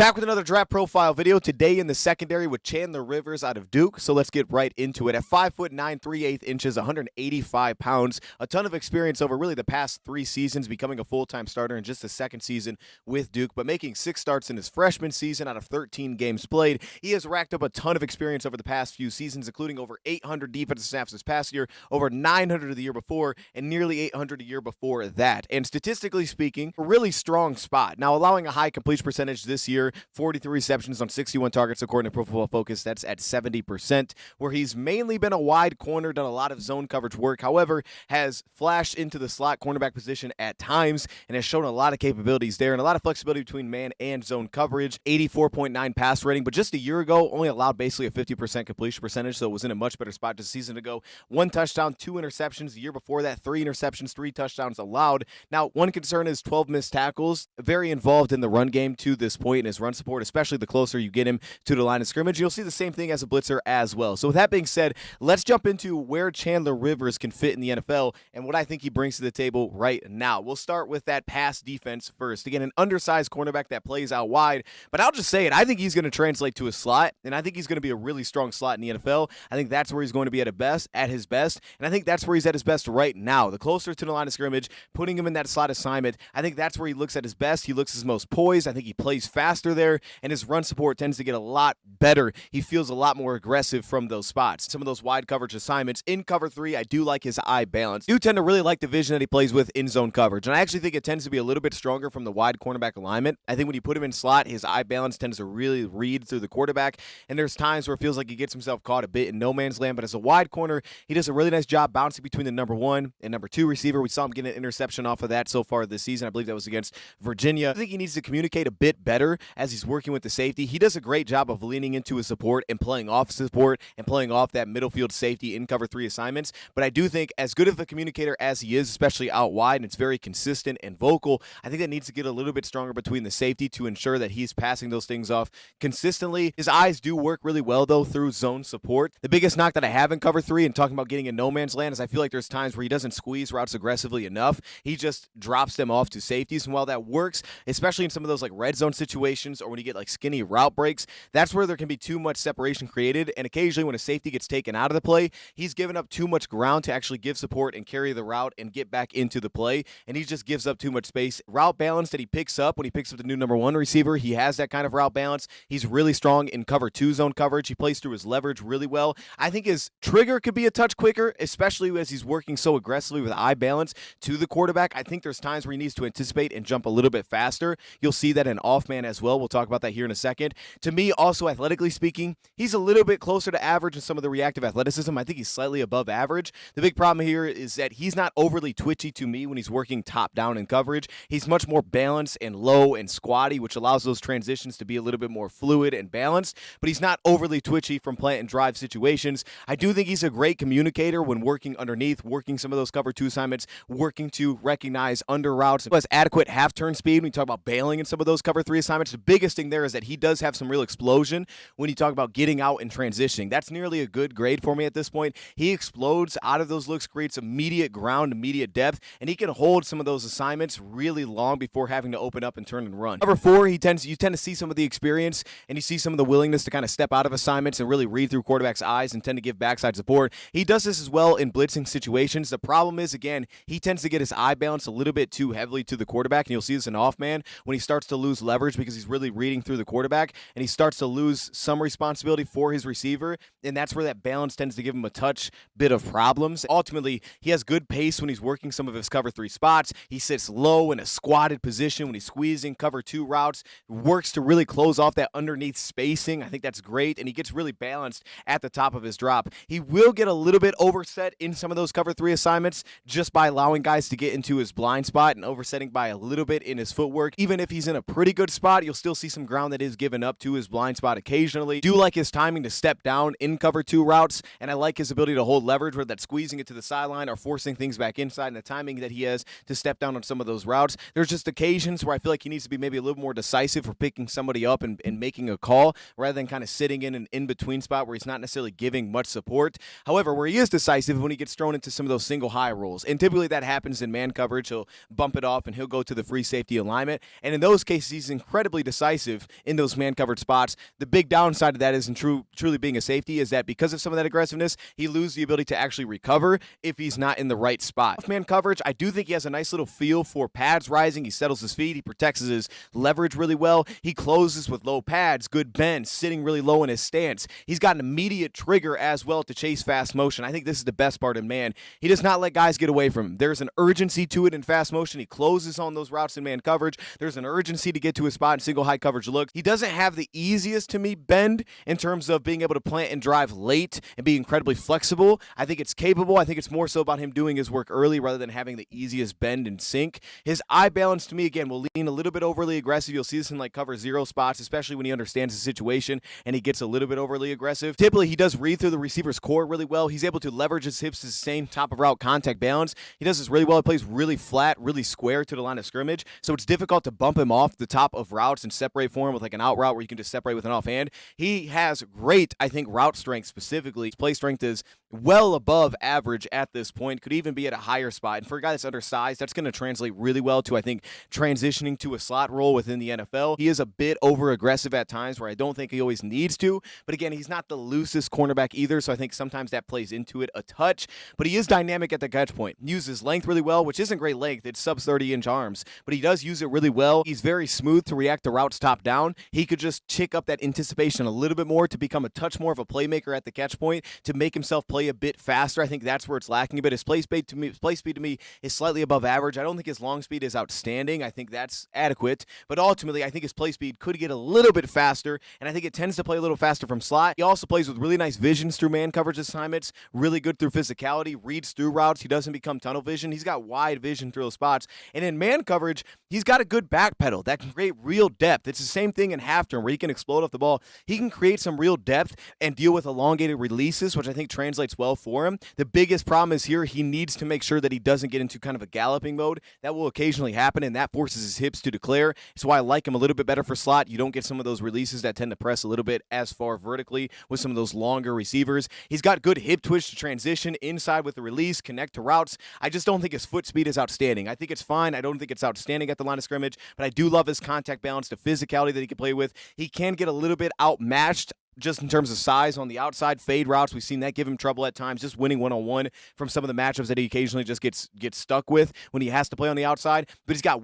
Back with another draft profile video today in the secondary with Chandler Rivers out of Duke. So let's get right into it. At 5'9", 3/8 inches, 185 pounds, a ton of experience over really the past 3 seasons, becoming a full-time starter in just the second season with Duke, but making 6 starts in his freshman season out of 13 games played. He has racked up a ton of experience over the past few seasons, including over 800 defensive snaps this past year, over 900 the year before, and nearly 800 a year before that. And statistically speaking, a really strong spot. Now, allowing a high completion percentage this year, 43 receptions on 61 targets according to Pro Football Focus. That's at 70%, where he's mainly been a wide corner, done a lot of zone coverage work, however, has flashed into the slot cornerback position at times and has shown a lot of capabilities there and a lot of flexibility between man and zone coverage. 84.9 pass rating, but just a year ago, only allowed basically a 50% completion percentage, so it was in a much better spot just a season ago. 1 touchdown, 2 interceptions. The year before that, 3 interceptions, 3 touchdowns allowed. Now, one concern is 12 missed tackles. Very involved in the run game to this point in his run support, especially the closer you get him to the line of scrimmage. You'll see the same thing as a blitzer as well. So with that being said, let's jump into where Chandler Rivers can fit in the NFL and what I think he brings to the table right now. We'll start with that pass defense first. Again, an undersized cornerback that plays out wide, but I'll just say it. I think he's going to translate to a slot, and I think he's going to be a really strong slot in the NFL. I think that's where he's going to be at his best, and I think that's where he's at his best right now. The closer to the line of scrimmage, putting him in that slot assignment, I think that's where he looks at his best. He looks his most poised. I think he plays faster there, and his run support tends to get a lot better. He feels a lot more aggressive from those spots. Some of those wide coverage assignments. In cover 3, I do like his eye balance. I do tend to really like the vision that he plays with in zone coverage, and I actually think it tends to be a little bit stronger from the wide cornerback alignment. I think when you put him in slot, his eye balance tends to really read through the quarterback, and there's times where it feels like he gets himself caught a bit in no man's land, but as a wide corner, he does a really nice job bouncing between the number 1 and number 2 receiver. We saw him get an interception off of that so far this season. I believe that was against Virginia. I think he needs to communicate a bit better as he's working with the safety. He does a great job of leaning into his support and playing off support and playing off that middle field safety in cover 3 assignments. But I do think as good of a communicator as he is, especially out wide, and it's very consistent and vocal, I think that needs to get a little bit stronger between the safety to ensure that he's passing those things off consistently. His eyes do work really well, though, through zone support. The biggest knock that I have in cover 3 and talking about getting in no man's land is I feel like there's times where he doesn't squeeze routes aggressively enough. He just drops them off to safeties. And while that works, especially in some of those like red zone situations or when you get like skinny route breaks, that's where there can be too much separation created, and occasionally when a safety gets taken out of the play, he's given up too much ground to actually give support and carry the route and get back into the play, and he just gives up too much space. Route balance that he picks up when he picks up the new number 1 receiver, he has that kind of route balance. He's really strong in cover 2 zone coverage. He plays through his leverage really well. I think his trigger could be a touch quicker, especially as he's working so aggressively with eye balance to the quarterback. I think there's times where he needs to anticipate and jump a little bit faster. You'll see that in off man as well. We'll talk about that here in a second. To me, also athletically speaking, he's a little bit closer to average in some of the reactive athleticism. I think he's slightly above average. The big problem here is that he's not overly twitchy to me when he's working top down in coverage. He's much more balanced and low and squatty, which allows those transitions to be a little bit more fluid and balanced, but he's not overly twitchy from plant and drive situations. I do think he's a great communicator when working underneath, working some of those cover 2 assignments, working to recognize under routes. He has adequate half turn speed when you talk about bailing in some of those cover 3 assignments. The biggest thing there is that he does have some real explosion when you talk about getting out and transitioning. That's nearly a good grade for me at this point. He explodes out of those looks, creates immediate ground, immediate depth, and he can hold some of those assignments really long before having to open up and turn and run. Number 4, you tend to see some of the experience and you see some of the willingness to kind of step out of assignments and really read through quarterback's eyes and tend to give backside support. He does this as well in blitzing situations. The problem is, again, he tends to get his eye balance a little bit too heavily to the quarterback, and you'll see this in off man when he starts to lose leverage because he's really reading through the quarterback and he starts to lose some responsibility for his receiver, and that's where that balance tends to give him a touch bit of problems. Ultimately, he has good pace when he's working some of his cover 3 spots. He sits low in a squatted position when he's squeezing cover 2 routes, works to really close off that underneath spacing. I think that's great, and he gets really balanced at the top of his drop. He will get a little bit overset in some of those cover 3 assignments just by allowing guys to get into his blind spot and oversetting by a little bit in his footwork. Even if he's in a pretty good spot, you'll still see some ground that is given up to his blind spot occasionally. Do like his timing to step down in cover 2 routes, and I like his ability to hold leverage, whether that's squeezing it to the sideline or forcing things back inside, and the timing that he has to step down on some of those routes. There's just occasions where I feel like he needs to be maybe a little more decisive for picking somebody up and making a call rather than kind of sitting in an in-between spot where he's not necessarily giving much support. However, where he is decisive when he gets thrown into some of those single high rolls, and typically that happens in man coverage. He'll bump it off and he'll go to the free safety alignment, and in those cases he's incredibly decisive in those man-covered spots. The big downside of that is in truly being a safety is that because of some of that aggressiveness, he loses the ability to actually recover if he's not in the right spot. Man coverage, I do think he has a nice little feel for pads rising. He settles his feet. He protects his leverage really well. He closes with low pads, good bend, sitting really low in his stance. He's got an immediate trigger as well to chase fast motion. I think this is the best part of man. He does not let guys get away from him. There's an urgency to it in fast motion. He closes on those routes in man coverage. There's an urgency to get to his spot in single high coverage look. He doesn't have the easiest, to me, bend in terms of being able to plant and drive late and be incredibly flexible. I think it's capable. I think it's more so about him doing his work early rather than having the easiest bend and sink. His eye balance, to me, again, will lean a little bit overly aggressive. You'll see this in like cover zero spots, especially when he understands the situation and he gets a little bit overly aggressive. Typically, he does read through the receiver's core really well. He's able to leverage his hips to the same top of route contact balance. He does this really well. He plays really flat, really square to the line of scrimmage, so it's difficult to bump him off the top of routes and separate for him with like an out route where you can just separate with an offhand. He has great, I think, route strength specifically. His play strength is well above average at this point, could even be at a higher spot. And for a guy that's undersized, that's going to translate really well to, I think, transitioning to a slot role within the NFL. He is a bit over-aggressive at times where I don't think he always needs to. But again, he's not the loosest cornerback either, so I think sometimes that plays into it a touch. But he is dynamic at the catch point. He uses length really well, which isn't great length. It's sub 30-inch arms. But he does use it really well. He's very smooth to react to routes top down. He could just chick up that anticipation a little bit more to become a touch more of a playmaker at the catch point, to make himself play a bit faster. I think that's where it's lacking a bit. His play speed to me is slightly above average. I don't think his long speed is outstanding. I think that's adequate. But ultimately, I think his play speed could get a little bit faster, and I think it tends to play a little faster from slot. He also plays with really nice visions through man coverage assignments, really good through physicality, reads through routes. He doesn't become tunnel vision. He's got wide vision through those spots. And in man coverage, he's got a good back pedal that can create real depth. It's the same thing in half turn where he can explode off the ball. He can create some real depth and deal with elongated releases, which I think translates well for him. The biggest problem is here, he needs to make sure that he doesn't get into kind of a galloping mode. That will occasionally happen, and that forces his hips to declare. That's why I like him a little bit better for slot. You don't get some of those releases that tend to press a little bit as far vertically with some of those longer receivers. He's got good hip twitch to transition inside with the release, connect to routes. I just don't think his foot speed is outstanding. I think it's fine. I don't think it's outstanding at the line of scrimmage, but I do love his contact balance, the physicality that he can play with. He can get a little bit outmatched just in terms of size on the outside fade routes. We've seen that give him trouble at times, just winning one-on-one from some of the matchups that he occasionally just gets stuck with when he has to play on the outside. But he's got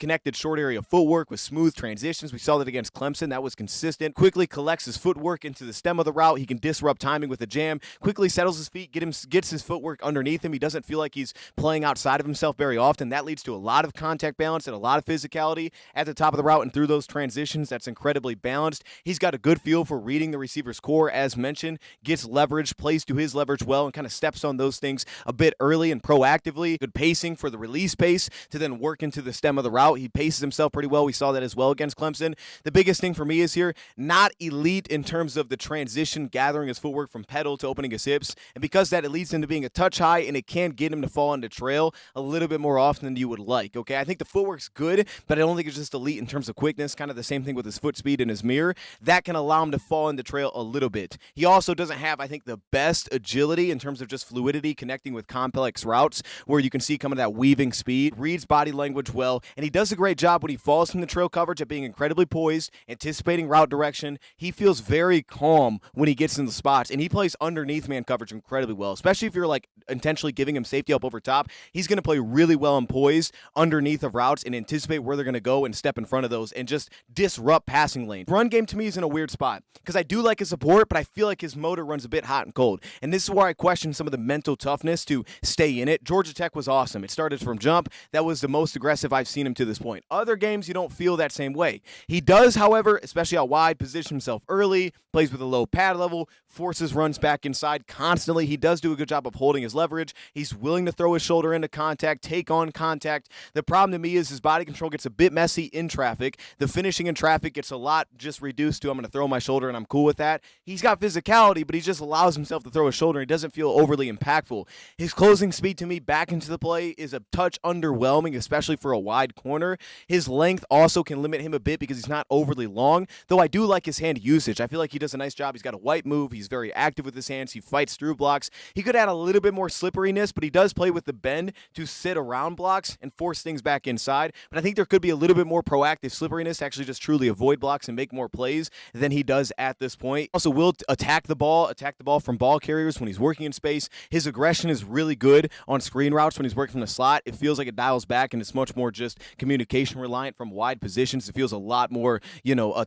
connected short area footwork with smooth transitions. We saw that against Clemson. That was consistent. Quickly collects his footwork into the stem of the route. He can disrupt timing with a jam. Quickly settles his feet, gets his footwork underneath him. He doesn't feel like he's playing outside of himself very often. That leads to a lot of contact balance and a lot of physicality at the top of the route and through those transitions. That's incredibly balanced. He's got a good feel for reading the receiver's core, as mentioned, gets leverage, plays to his leverage well, and kind of steps on those things a bit early and proactively. Good pacing for the release pace to then work into the stem of the route. He paces himself pretty well. We saw that as well against Clemson. The biggest thing for me is here, not elite in terms of the transition, gathering his footwork from pedal to opening his hips, and because that, it leads him to being a touch high, and it can get him to fall into trail a little bit more often than you would like, okay? I think the footwork's good, but I don't think it's just elite in terms of quickness, kind of the same thing with his foot speed and his mirror. That can allow him to fall into trail a little bit. He also doesn't have, I think, the best agility in terms of just fluidity connecting with complex routes where you can see some of that weaving speed, reads body language well, and he does a great job when he falls from the trail coverage at being incredibly poised, anticipating route direction. He feels very calm when he gets in the spots, and he plays underneath man coverage incredibly well, especially if you're like intentionally giving him safety up over top. He's going to play really well and poised underneath of routes and anticipate where they're going to go and step in front of those and just disrupt passing lanes. Run game to me is in a weird spot because I do like his support, but I feel like his motor runs a bit hot and cold. And this is where I question some of the mental toughness to stay in it. Georgia Tech was awesome. It started from jump. That was the most aggressive I've seen him to this point. Other games, you don't feel that same way. He does, however, especially out wide, position himself early, plays with a low pad level, forces runs back inside constantly. He does do a good job of holding his leverage. He's willing to throw his shoulder into contact, take on contact. The problem to me is his body control gets a bit messy in traffic. The finishing in traffic gets a lot just reduced to I'm going to throw my shoulder and I'm cool with that. He's got physicality, but he just allows himself to throw his shoulder. He doesn't feel overly impactful. His closing speed to me back into the play is a touch underwhelming, especially for a wide corner. His length also can limit him a bit because he's not overly long, though I do like his hand usage. I feel like he does a nice job. He's got a white move. He's very active with his hands. He fights through blocks. He could add a little bit more slipperiness, but he does play with the bend to sit around blocks and force things back inside. But I think there could be a little bit more proactive slipperiness to actually just truly avoid blocks and make more plays than he does at this point. Also will attack the ball from ball carriers when he's working in space. His aggression is really good on screen routes when he's working from the slot. It feels like it dials back, and it's much more just communication reliant from wide positions. It feels a lot more,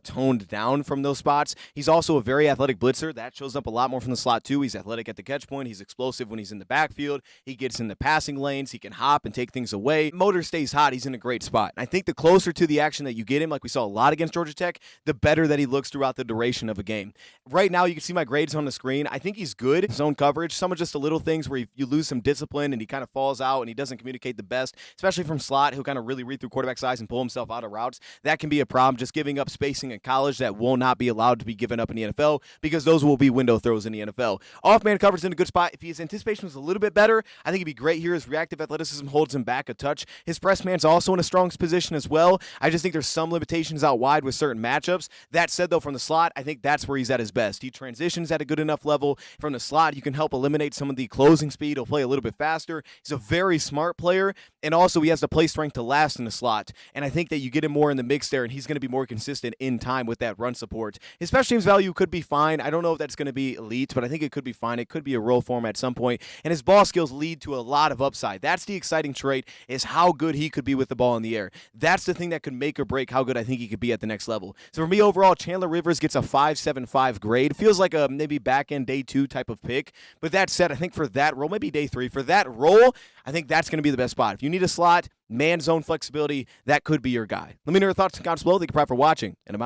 toned down from those spots. He's also a very athletic blitzer. That shows up a lot more from the slot too. He's athletic at the catch point. He's explosive when he's in the backfield. He gets in the passing lanes. He can hop and take things away. Motor stays hot. He's in a great spot. I think the closer to the action that you get him, like we saw a lot against Georgia Tech, the better that he looks throughout the duration of a game. Right now, you can see my grades on the screen. I think he's good. Zone coverage, some of just the little things where you lose some discipline and he kind of falls out and he doesn't communicate the best, especially from slot. He'll kind of really read through quarterback's eyes and pull himself out of routes. That can be a problem, just giving up spacing in college that will not be allowed to be given up in the NFL because those will be window throws in the NFL. Off-man coverage in a good spot. If his anticipation was a little bit better, I think he'd be great here. His reactive athleticism holds him back a touch. His press man's also in a strong position as well. I just think there's some limitations out wide with certain matchups. That said, though, from the slot, I think that's where he's at his best. He transitions at a good enough level. From the slot, you can help eliminate some of the closing speed. He'll play a little bit faster. He's a very smart player, and also he has the play strength to last in the slot. And I think that you get him more in the mix there, and he's going to be more consistent in time with that run support. His special teams value could be fine. I don't know if that's going to be elite, but I think it could be fine. It could be a role for him at some point. And his ball skills lead to a lot of upside. That's the exciting trait, is how good he could be with the ball in the air. That's the thing that could make or break how good I think he could be at the next level. So for me, overall, Chandler Rivers gets a 5.75 grade. Feels like a maybe back-end day 2 type of pick. But that said, I think for that role, maybe day 3, for that role, I think that's going to be the best spot. If you need a slot, man zone flexibility, that could be your guy. Let me know your thoughts and comments below. Thank you for watching, and I'm out.